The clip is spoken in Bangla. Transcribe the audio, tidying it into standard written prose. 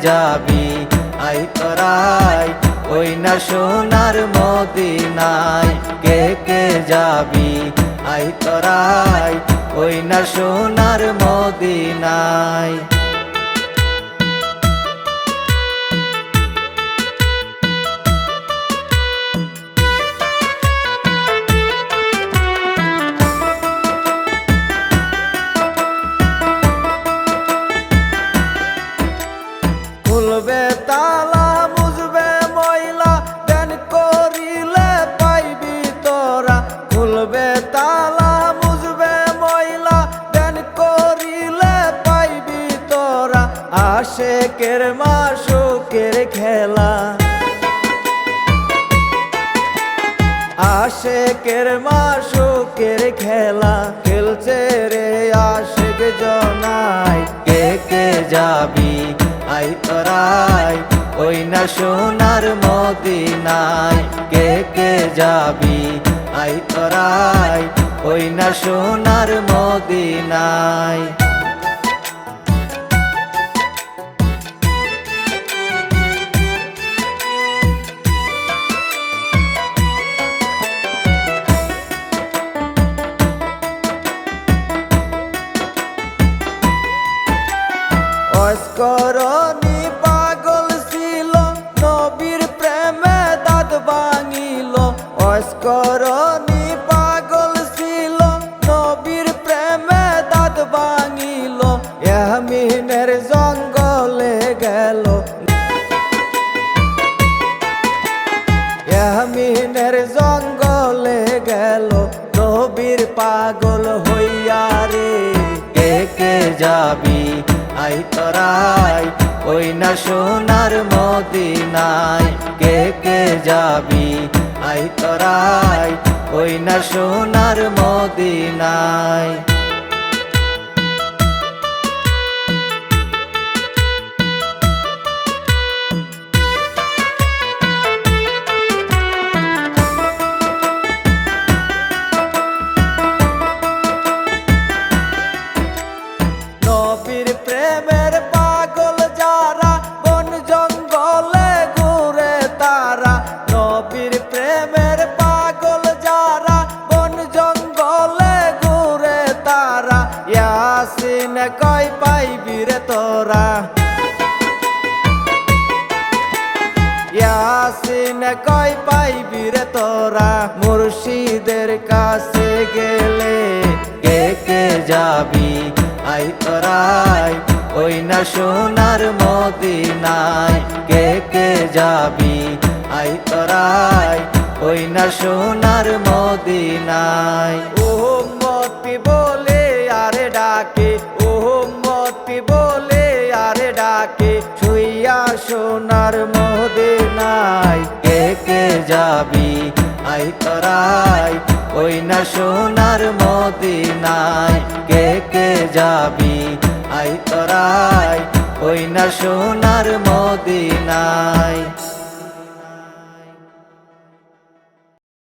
যাবি আই তোরাই ওই না সোনার মদিনায় কে কে যাবি আই তোরাই ওই না সোনার মদিনায় খুলবে তালা মুজবে ময়লা দেন করিলে পাইবি তোরা খুলবে তালা মুজবে ময়লা দেন করিলে পাইবি তোরা আশেকের মাসুকের খেলা আশেকের মাসুকের খেলা খেলছে রে আশেক জনাই কে কে যাবি আই তোরাই ওই না সোনার মদিনায় কে কে যাবি আই তোরাই ওই না সোনার মদিনায় অস্করণী পাগল ছিল নবীর প্রেমে দাঁত ভাঙিল অস্করণী পাগল ছিল নবীর প্রেমে দাঁত ভাঙিল ইয়ামিনের জঙ্গলে গেল ইয়ামিনের জঙ্গলে গেল নবীর পাগল হইয়া রে কে কে যাবি আই তোরাই ওই না সোনার মদিনায় কে কে যাবি আই তোরাই ওই না সোনার মদিনায় নবীর প্রেমের পাগল যারা বন জঙ্গলে ঘুরে তারা নবীর প্রেমের পাগল যারা বন জঙ্গলে ঘুরে তারা ইয়াসিন কয় পাইবি রে তোরা ইয়াসিন কয় পাইবি রে তোরা মুর্শিদের কাছে গেলে কে কে যাবি আই তোরাই ওই না সোনার মদিনায় কে কে যাবি আই তোরাই ওই না সোনার মদিনায় উম্মতি বলে আরে ডাকে উম্মতি বলে আরে ডাকে ছুইয়া সোনার মদিনায় কে কে যাবি আই তোরাই ওই না সোনার মদিনায় কে কে যাবি আই তোরাই ওই না সোনার মদিনায়।